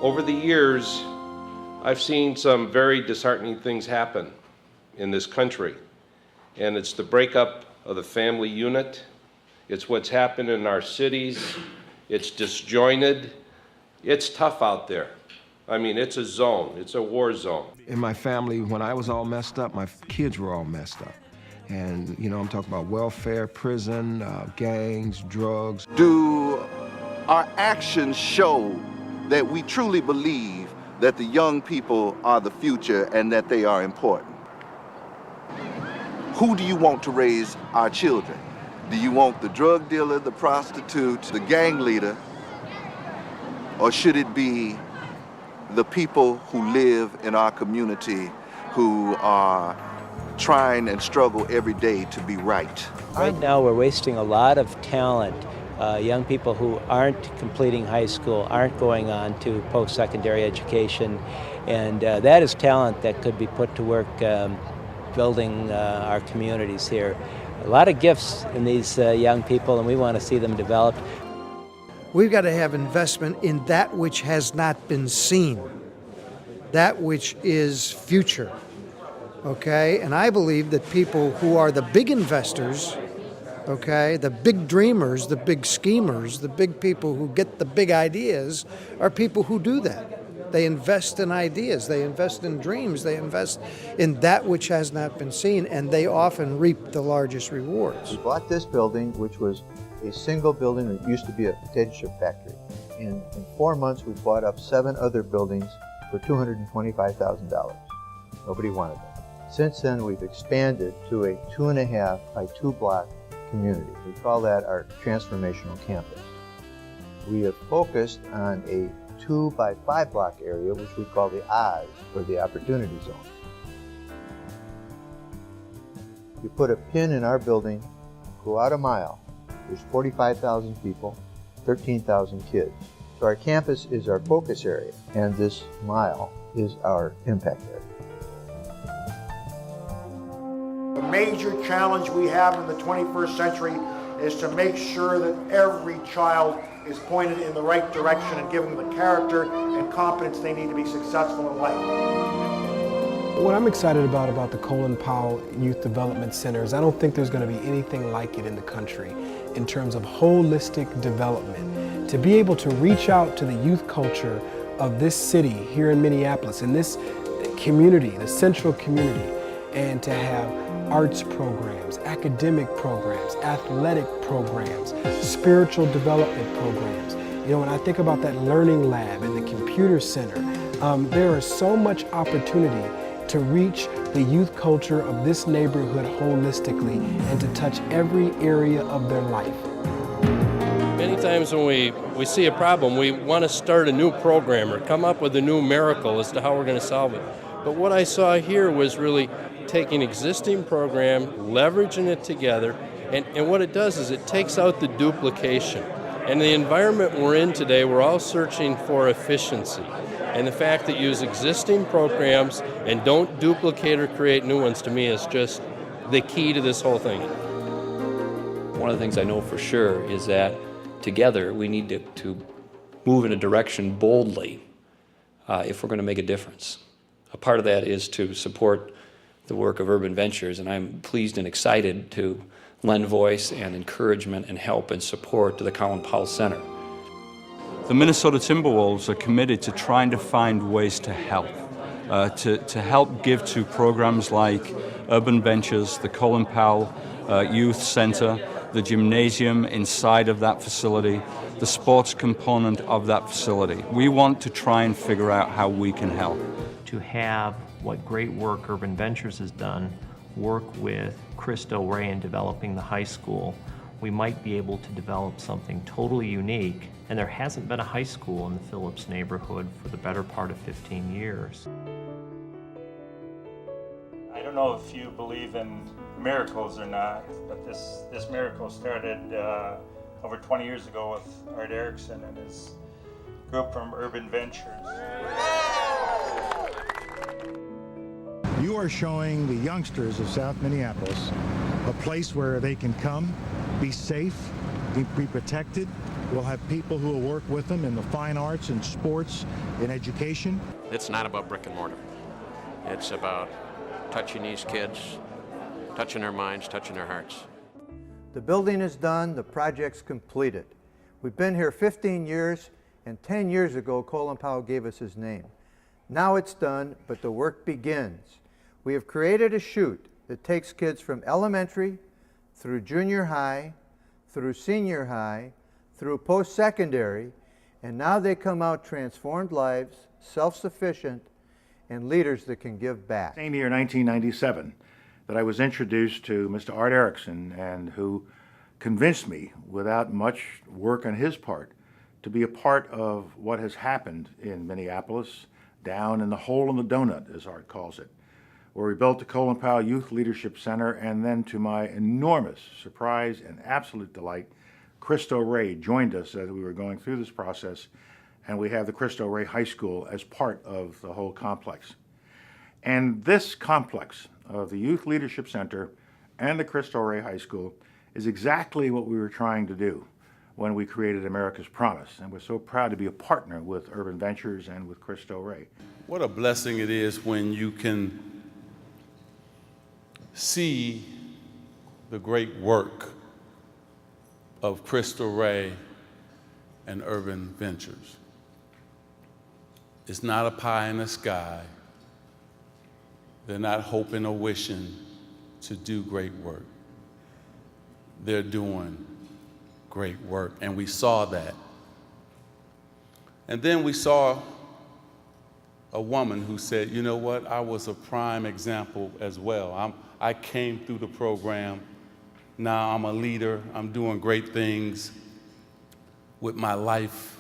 Over the years, I've seen some very disheartening things happen in this country, and it's the breakup of the family unit. It's what's happened in our cities. It's disjointed. It's tough out there. I mean, it's a zone. It's a war zone. In my family, when I was all messed up, my kids were all messed up. And, you know, I'm talking about welfare, prison, gangs, drugs. Do our actions show that we truly believe that the young people are the future and that they are important? Who do you want to raise our children? Do you want the drug dealer, the prostitute, the gang leader, or should it be the people who live in our community who are trying and struggle every day to be right? Right now we're wasting a lot of talent. Young people who aren't completing high school, aren't going on to post-secondary education, and that is talent that could be put to work building our communities here. A lot of gifts in these young people, and we want to see them developed. We've got to have investment in that which has not been seen, that which is future, okay? And I believe that people who are the big investors, okay, the big dreamers, the big schemers, the big people who get the big ideas are people who do that. They invest in ideas, they invest in dreams, they invest in that which has not been seen, and they often reap the largest rewards. We bought this building, which was a single building that used to be a potato chip factory. In 4 months, we bought up 7 other buildings for $225,000. Nobody wanted them. Since then, we've expanded to a 2.5 by 2 block community. We call that our transformational campus. We have focused on a 2 by 5 block area, which we call the Oz, or the Opportunity Zone. You put a pin in our building, go out a mile, there's 45,000 people, 13,000 kids. So our campus is our focus area, and this mile is our impact area. The major challenge we have in the 21st century is to make sure that every child is pointed in the right direction and given the character and competence they need to be successful in life. What I'm excited about the Colin Powell Youth Development Center is I don't think there's going to be anything like it in the country in terms of holistic development. To be able to reach out to the youth culture of this city here in Minneapolis, in this community, the central community, and to have arts programs, academic programs, athletic programs, spiritual development programs. You know, when I think about that learning lab and the computer center, there is so much opportunity to reach the youth culture of this neighborhood holistically and to touch every area of their life. Many times when we see a problem, we want to start a new program or come up with a new miracle as to how we're going to solve it. But what I saw here was really taking existing program, leveraging it together, and what it does is it takes out the duplication. And the environment we're in today, we're all searching for efficiency. And the fact that you use existing programs and don't duplicate or create new ones, to me, is just the key to this whole thing. One of the things I know for sure is that together we need to move in a direction boldly if we're going to make a difference. A part of that is to support the work of Urban Ventures, and I'm pleased and excited to lend voice and encouragement and help and support to the Colin Powell Center. The Minnesota Timberwolves are committed to trying to find ways to help, to help give to programs like Urban Ventures, the Colin Powell Youth Center, the gymnasium inside of that facility, the sports component of that facility. We want to try and figure out how we can help. To have what great work Urban Ventures has done, work with Chris Del Rey in developing the high school, we might be able to develop something totally unique. And there hasn't been a high school in the Phillips neighborhood for the better part of 15 years. I don't know if you believe in miracles or not, but this miracle started over 20 years ago with Art Erickson and his group from Urban Ventures. You are showing the youngsters of South Minneapolis a place where they can come, be safe, be protected, We'll have people who will work with them in the fine arts and sports and education. It's not about brick and mortar. It's about touching these kids, touching their minds, touching their hearts. The building is done, the project's completed. We've been here 15 years, and 10 years ago, Colin Powell gave us his name. Now it's done, but the work begins. We have created a chute that takes kids from elementary through junior high, through senior high, through post-secondary, and now they come out transformed lives, self-sufficient, and leaders that can give back. Same year, 1997, that I was introduced to Mr. Art Erickson, and who convinced me, without much work on his part, to be a part of what has happened in Minneapolis, down in the hole in the donut, as Art calls it, where we built the Colin Powell Youth Leadership Center, and then to my enormous surprise and absolute delight, Cristo Reid joined us as we were going through this process, and we have the Cristo Reid High School as part of the whole complex. And this complex of the Youth Leadership Center and the Cristo Reid High School is exactly what we were trying to do when we created America's Promise, and we're so proud to be a partner with Urban Ventures and with Cristo Reid. What a blessing it is when you can see the great work of Cristo Reid and Urban Ventures. It's not a pie in the sky. They're not hoping or wishing to do great work. They're doing great work, and we saw that. And then we saw a woman who said, you know what, I was a prime example as well. I came through the program. Now I'm a leader. I'm doing great things with my life.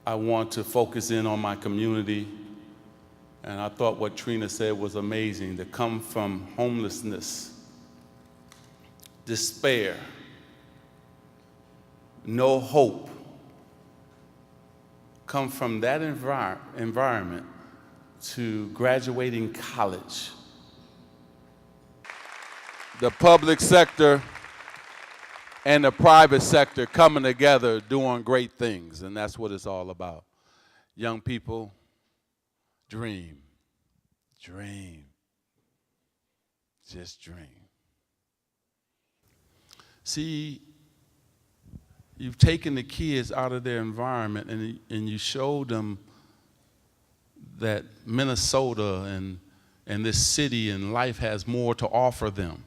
I want to focus in on my community. And I thought what Trina said was amazing, to come from homelessness, despair, no hope, come from that environment to graduating college. The public sector and the private sector coming together doing great things, and that's what it's all about. Young people, dream, dream, just dream. See, you've taken the kids out of their environment and you showed them that Minnesota and this city and life has more to offer them.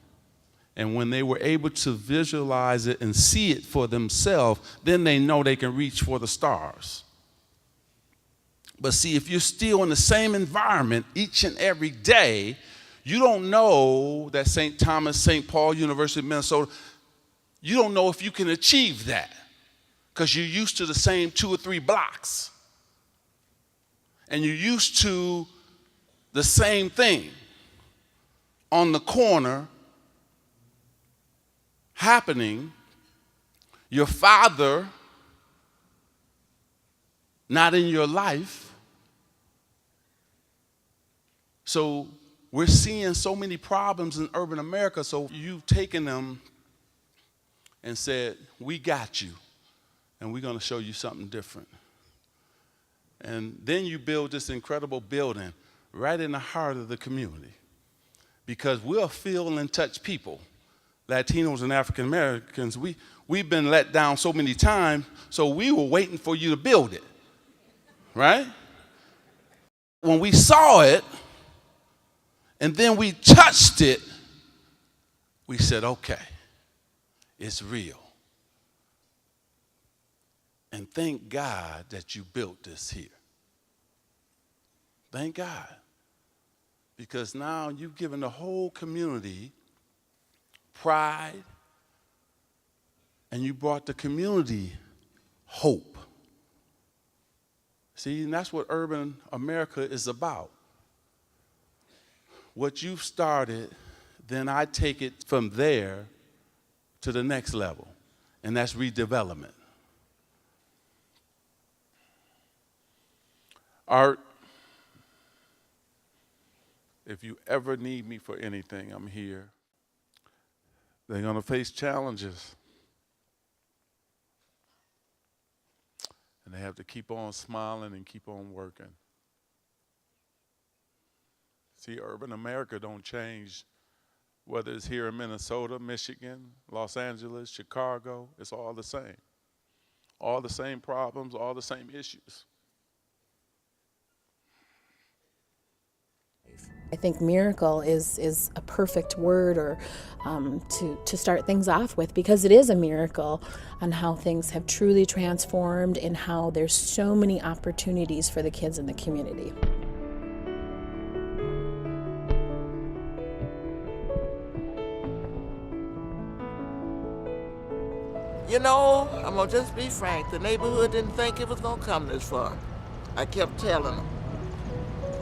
And when they were able to visualize it and see it for themselves, then they know they can reach for the stars. But see, if you're still in the same environment each and every day, you don't know that St. Thomas, St. Paul, University of Minnesota, you don't know if you can achieve that because you're used to the same 2 or 3 blocks. And you're used to the same thing on the corner happening. Your father not in your life. So we're seeing so many problems in urban America, so you've taken them and said, we got you, and we're going to show you something different. And then you build this incredible building right in the heart of the community, because we'll feel and touch people. Latinos and African Americans, we've been let down so many times, so we were waiting for you to build it, right? When we saw it, and then we touched it, we said, okay, it's real. And thank God that you built this here. Thank God. Because now you've given the whole community pride, and you brought the community hope. See, and that's what urban America is about. What you've started, then I take it from there to the next level, and that's redevelopment. Art, if you ever need me for anything, I'm here. They're going to face challenges. they have to keep on smiling and keep on working. See, urban America don't change, whether it's here in Minnesota, Michigan, Los Angeles, Chicago, it's all the same. All the same problems, all the same issues. I think miracle is a perfect word or to start things off with, because it is a miracle on how things have truly transformed and how there's so many opportunities for the kids in the community. You know, I'm gonna just be frank, the neighborhood didn't think it was gonna come this far. I kept telling them.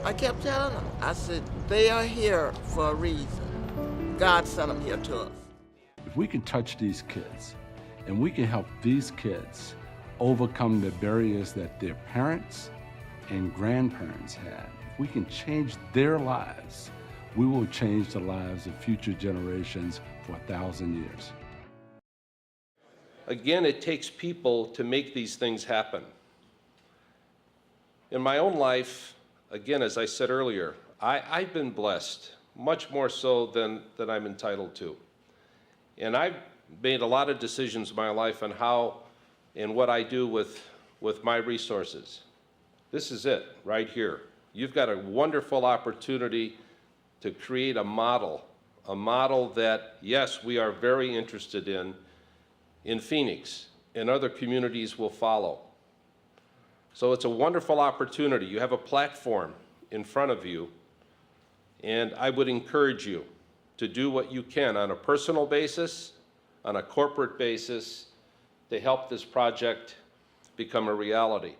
I said, they are here for a reason. God sent them here to us. If we can touch these kids and we can help these kids overcome the barriers that their parents and grandparents had, if we can change their lives, we will change the lives of future generations for 1,000 years. Again, it takes people to make these things happen. In my own life, again, as I said earlier, I've been blessed, much more so than I'm entitled to. And I've made a lot of decisions in my life on how and what I do with my resources. This is it, right here. You've got a wonderful opportunity to create a model that, yes, we are very interested in Phoenix, and other communities will follow. So it's a wonderful opportunity. You have a platform in front of you, and I would encourage you to do what you can on a personal basis, on a corporate basis, to help this project become a reality.